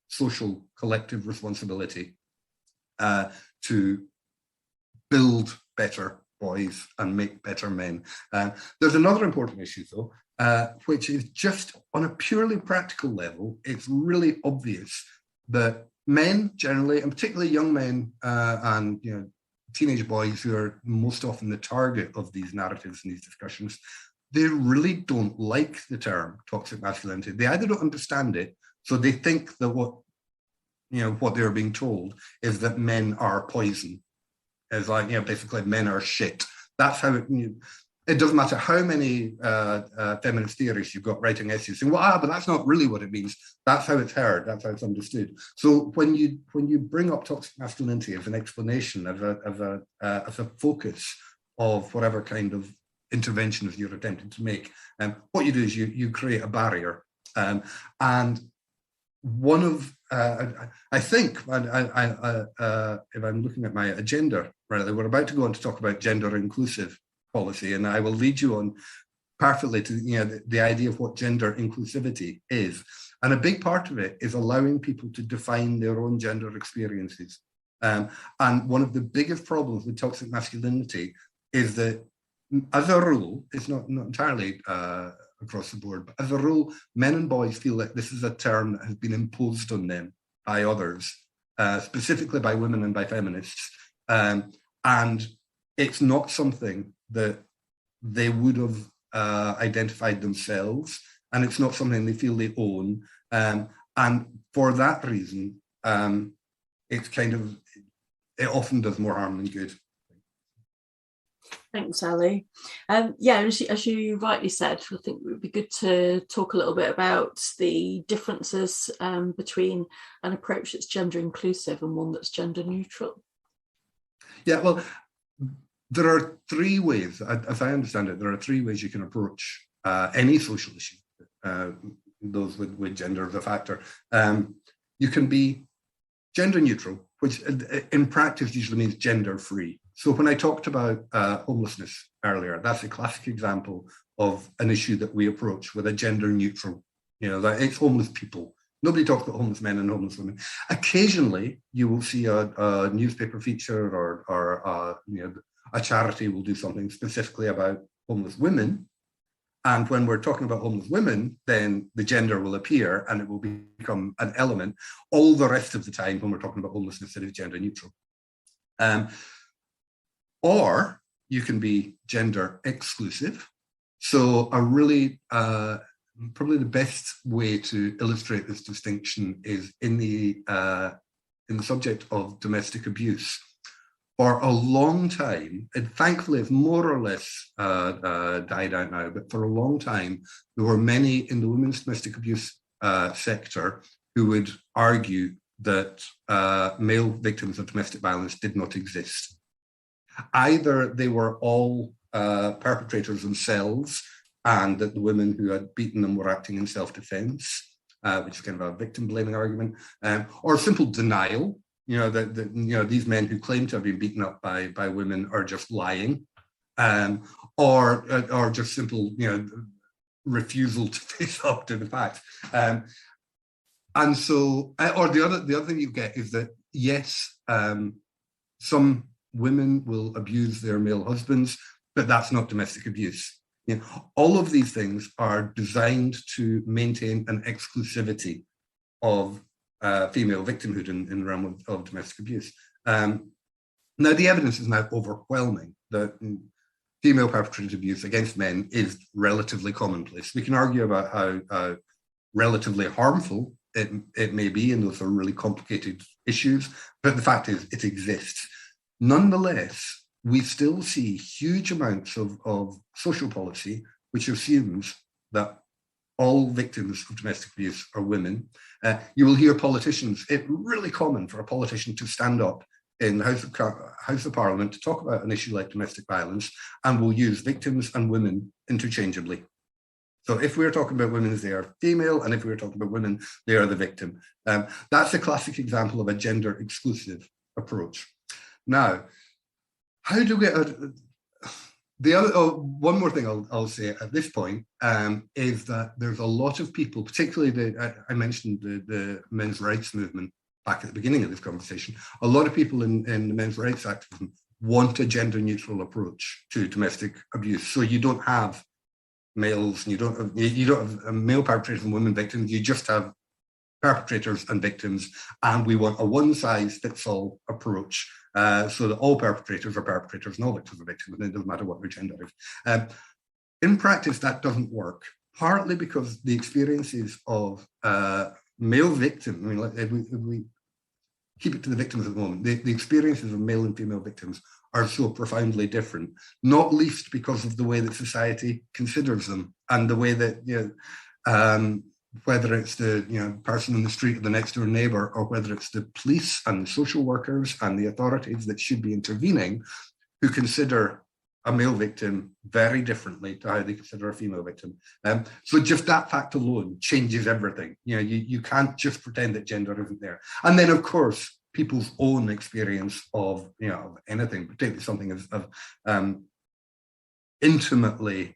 social collective responsibility to build better boys and make better men. There's another important issue, though, which is just on a purely practical level. It's really obvious that men generally, and particularly young men and teenage boys, who are most often the target of these narratives and these discussions, they really don't like the term toxic masculinity. They either don't understand it, so they think that what they're being told is that men are poison. It's like, basically men are shit. That's how it doesn't matter how many feminist theorists you've got writing essays saying, well, but that's not really what it means. That's how it's heard. That's how it's understood. So when you bring up toxic masculinity as an explanation, as a focus of whatever kind of interventions you're attempting to make, what you do is you create a barrier. And one of I think, if I'm looking at my agenda, right, we're about to go on to talk about gender inclusive policy, and I will lead you on perfectly to the idea of what gender inclusivity is. And a big part of it is allowing people to define their own gender experiences. And one of the biggest problems with toxic masculinity is that, as a rule, it's not entirely across the board, but as a rule, men and boys feel that this is a term that has been imposed on them by others, specifically by women and by feminists. And it's not something that they would have identified themselves, and it's not something they feel they own. And for that reason, it often does more harm than good. Thanks, Ally. As you rightly said, I think it would be good to talk a little bit about the differences between an approach that's gender inclusive and one that's gender neutral. Yeah, well, there are three ways, as I understand it, there are three ways you can approach any social issue, those with gender as a factor. You can be gender neutral, which in practice usually means gender free. So when I talked about homelessness earlier, that's a classic example of an issue that we approach with a gender neutral, that it's homeless people. Nobody talks about homeless men and homeless women. Occasionally, you will see a newspaper feature or a charity will do something specifically about homeless women. And when we're talking about homeless women, then the gender will appear and it will become an element. All the rest of the time when we're talking about homelessness, it is gender neutral. Or you can be gender exclusive. So a really, probably the best way to illustrate this distinction is in the subject of domestic abuse. For a long time, and thankfully it's more or less died out now, but for a long time, there were many in the women's domestic abuse sector who would argue that male victims of domestic violence did not exist. Either they were all perpetrators themselves, and that the women who had beaten them were acting in self-defense, which is kind of a victim blaming argument, or simple denial, that these men who claim to have been beaten up by women are just lying, or just simple, refusal to face up to the facts. And so, or the other thing you get is that, yes, some women will abuse their male husbands, but that's not domestic abuse. All of these things are designed to maintain an exclusivity of female victimhood in the realm of domestic abuse. Now, the evidence is now overwhelming that female perpetrated abuse against men is relatively commonplace. We can argue about how relatively harmful it may be, and those are really complicated issues, but the fact is it exists. Nonetheless, we still see huge amounts of social policy which assumes that all victims of domestic abuse are women. You will hear politicians, it's really common for a politician to stand up in the House of Parliament to talk about an issue like domestic violence, and will use victims and women interchangeably. So if we're talking about women, they are female, and if we're talking about women, they are the victim. That's a classic example of a gender exclusive approach. Now, how do we get one more thing I'll say at this point is that there's a lot of people, particularly I mentioned the men's rights movement back at the beginning of this conversation. A lot of people in the men's rights activism want a gender neutral approach to domestic abuse. So you don't have males, and you don't have male perpetrators and women victims. You just have perpetrators and victims, and we want a one-size-fits-all approach so that all perpetrators are perpetrators and all victims are victims, and it doesn't matter what their gender is. In practice, that doesn't work, partly because the experiences of male victims, if we keep it to the victims at the moment, the experiences of male and female victims are so profoundly different, not least because of the way that society considers them, and the way that, whether it's the person in the street or the next door neighbor, or whether it's the police and the social workers and the authorities that should be intervening, who consider a male victim very differently to how they consider a female victim. So just that fact alone changes everything. You can't just pretend that gender isn't there. And then, of course, people's own experience of anything, particularly something as intimately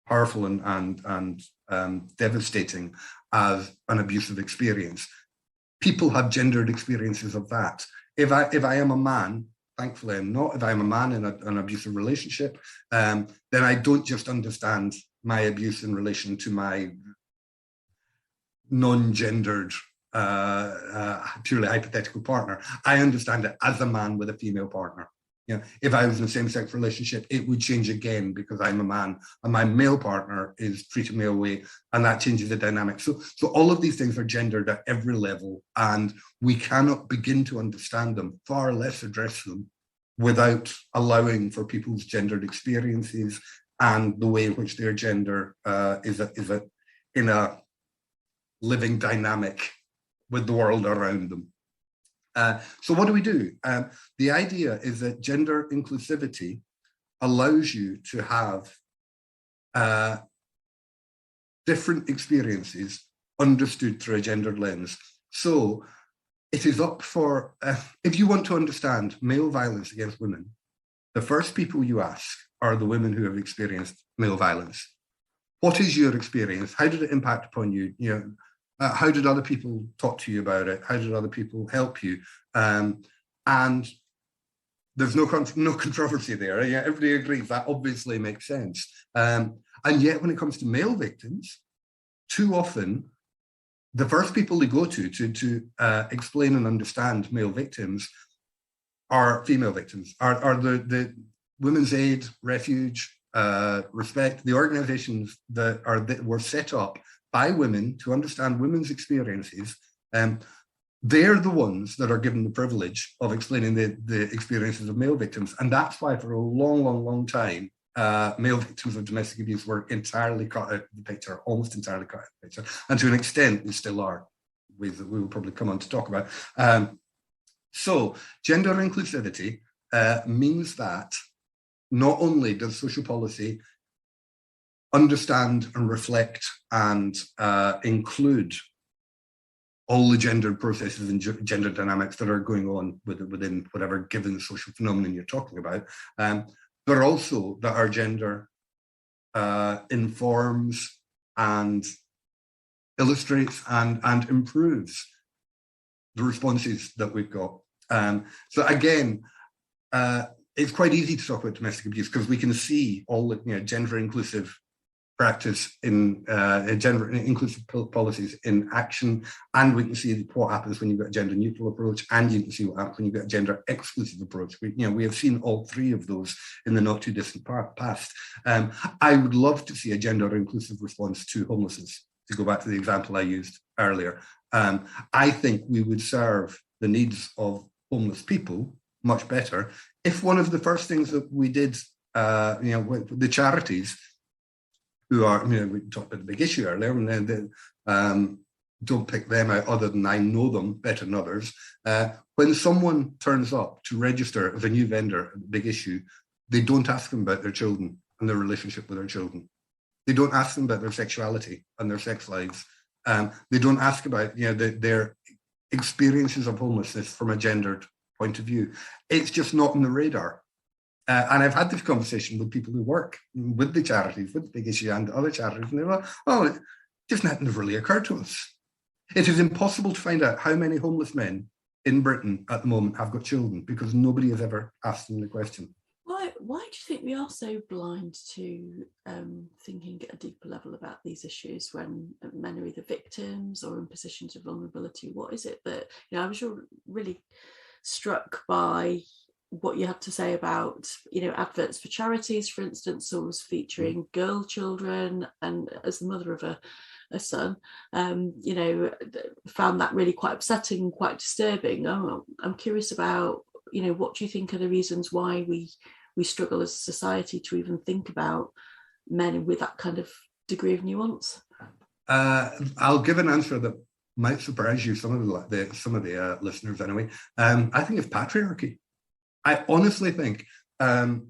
powerful and devastating as an abusive experience. People have gendered experiences of that. If I am a man, thankfully I'm not, if I'm a man in an abusive relationship, then I don't just understand my abuse in relation to my non-gendered, purely hypothetical partner. I understand it as a man with a female partner. If I was in a same-sex relationship, it would change again because I'm a man and my male partner is treating me away, and that changes the dynamic. So all of these things are gendered at every level, and we cannot begin to understand them, far less address them, without allowing for people's gendered experiences and the way in which their gender is in a living dynamic with the world around them. So what do we do? The idea is that gender inclusivity allows you to have different experiences understood through a gendered lens. So it is up for, if you want to understand male violence against women, the first people you ask are the women who have experienced male violence. What is your experience? How did it impact upon you? How did other people talk to you about it? How did other people help you? And there's no controversy there. Everybody agrees that obviously makes sense. And yet when it comes to male victims, too often, the first people they go to explain and understand male victims are female victims, are the Women's Aid, Refuge, Respect, the organizations that were set up by women to understand women's experiences. They're the ones that are given the privilege of explaining the experiences of male victims. And that's why for a long time, male victims of domestic abuse were entirely cut out of the picture, almost entirely cut out of the picture. And to an extent, they still are, ways that we will probably come on to talk about. So gender inclusivity means that not only does social policy understand and reflect and include all the gendered processes and gender dynamics that are going on within whatever given social phenomenon you're talking about, but also that our gender informs and illustrates and improves the responses that we've got. So again, it's quite easy to talk about domestic abuse because we can see all the gender inclusive practice in gender inclusive policies in action, and we can see what happens when you've got a gender neutral approach, and you can see what happens when you've got a gender exclusive approach. We have seen all three of those in the not too distant past. I would love to see a gender inclusive response to homelessness, to go back to the example I used earlier. I think we would serve the needs of homeless people much better if one of the first things that we did, with the charities, who are, we talked about the big issue earlier, and don't pick them out other than I know them better than others. When someone turns up to register as a new vendor at the big issue, they don't ask them about their children and their relationship with their children. They don't ask them about their sexuality and their sex lives. They don't ask about their experiences of homelessness from a gendered point of view. It's just not on the radar. And I've had this conversation with people who work with the charities, with the big issue and other charities, and they're like, oh, it just hadn't really occurred to us. It is impossible to find out how many homeless men in Britain at the moment have got children because nobody has ever asked them the question. Why do you think we are so blind to thinking at a deeper level about these issues when men are either victims or in positions of vulnerability? What is it that, I was really struck by what you have to say about, adverts for charities, for instance, always featuring girl children, and as the mother of a son, found that really quite upsetting, quite disturbing. I'm curious about, what do you think are the reasons why we struggle as a society to even think about men with that kind of degree of nuance? I'll give an answer that might surprise you, some of the listeners anyway. I think it's patriarchy. I honestly think one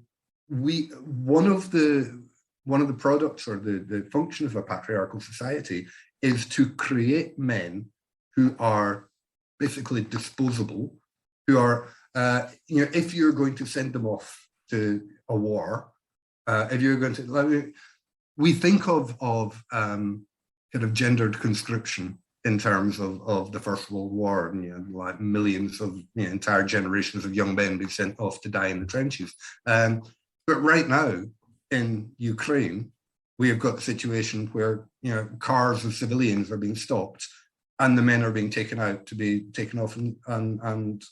of the products or the function of a patriarchal society is to create men who are basically disposable, who are, if you're going to send them off to a war, if you're going to, we think of kind of gendered conscription in terms of the First World War, and like millions of entire generations of young men being sent off to die in the trenches. But right now in Ukraine, we have got a situation where cars of civilians are being stopped, and the men are being taken out to be taken off and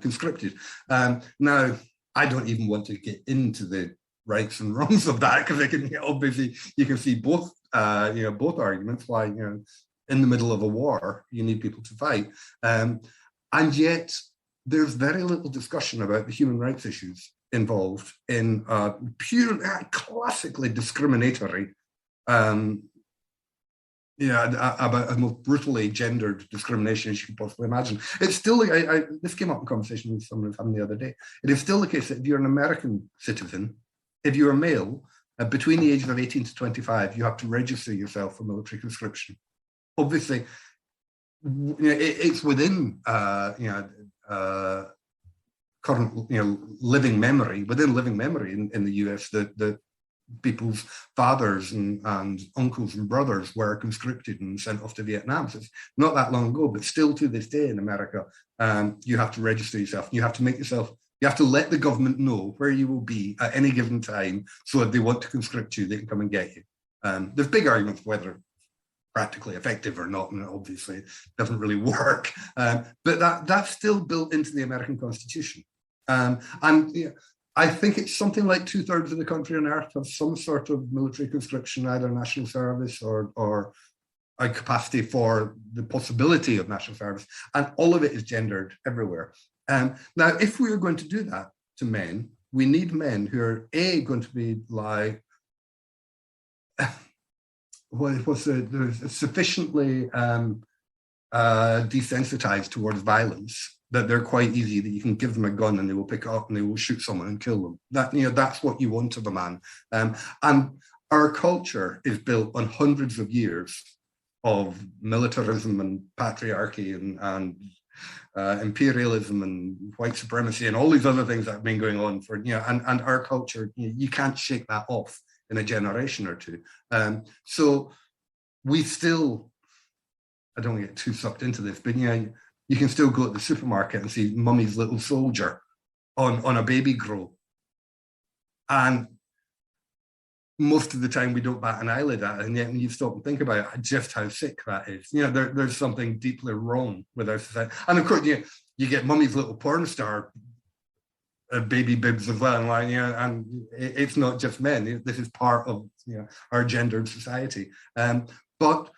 conscripted. Now, I don't even want to get into the rights and wrongs of that, because obviously you can see both arguments why in the middle of a war you need people to fight, and yet there's very little discussion about the human rights issues involved in pure classically discriminatory about a most brutally gendered discrimination as you can possibly imagine. It's still, this came up in conversation with someone the other day, it is still the case that if you're an American citizen, if you're a male, between the ages of 18 to 25, you have to register yourself for military conscription. Obviously, it's within current living memory. Within living memory in the US, that people's fathers and uncles and brothers were conscripted and sent off to Vietnam. So it's not that long ago, but still to this day in America, you have to register yourself. You have to make yourself. You have to let the government know where you will be at any given time, so if they want to conscript you, they can come and get you. There's big arguments whether it's practically effective or not, and obviously it doesn't really work. But that's still built into the American Constitution. And I think it's something like 2/3 of the country on earth have some sort of military conscription, either national service or a capacity for the possibility of national service, and all of it is gendered everywhere. Now, if we are going to do that to men, we need men who are going to be like sufficiently desensitized towards violence that they're quite easy, that you can give them a gun and they will pick it up and they will shoot someone and kill them. That, that's what you want of a man. And our culture is built on hundreds of years of militarism and patriarchy and imperialism and white supremacy and all these other things that have been going on for, and our culture, you can't shake that off in a generation or two. So we still, I don't want to get too sucked into this, but you can still go to the supermarket and see Mummy's Little Soldier on a baby grow. And most of the time we don't bat an eyelid at it, and yet when you stop and think about it, just how sick that is. There's something deeply wrong with our society. And of course, you get Mummy's Little Porn Star baby bibs as well, and it's not just men. This is part of our gendered society. But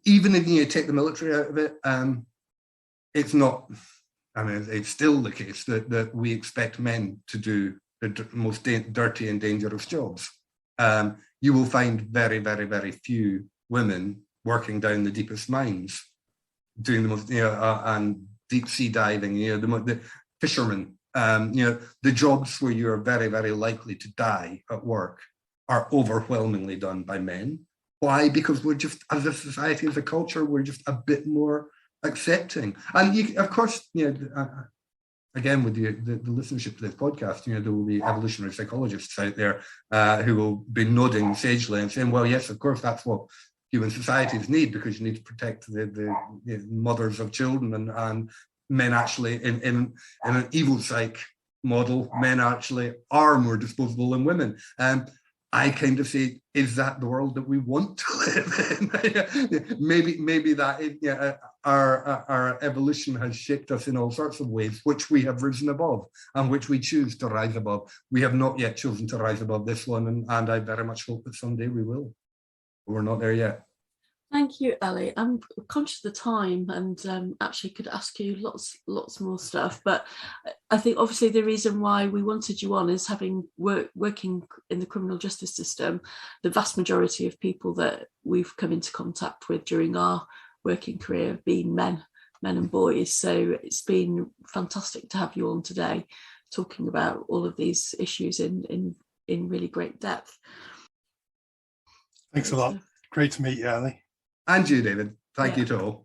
even if you take the military out of it, it's not. I mean, it's still the case that we expect men to do the most dirty and dangerous jobs. You will find very, very, very few women working down the deepest mines, doing the most, and deep sea diving. The fishermen. The jobs where you are very, very likely to die at work are overwhelmingly done by men. Why? Because we're just, as a society, as a culture, we're just a bit more accepting. And of course, again, with the listenership to this podcast, there will be evolutionary psychologists out there who will be nodding sagely and saying, well, yes, of course, that's what human societies need, because you need to protect the mothers of children, and men actually, in an evil psych model, men actually are more disposable than women. I kind of say, is that the world that we want to live in? maybe that our evolution has shaped us in all sorts of ways, which we have risen above and which we choose to rise above. We have not yet chosen to rise above this one, and I very much hope that someday we will. But we're not there yet. Thank you, Ally. I'm conscious of the time, and actually could ask you lots more stuff. But I think obviously the reason why we wanted you on is, having working in the criminal justice system, the vast majority of people that we've come into contact with during our working career have been men and boys. So it's been fantastic to have you on today, talking about all of these issues in really great depth. Thanks a lot. Great to meet you, Ally. And you, David. Thank you to all.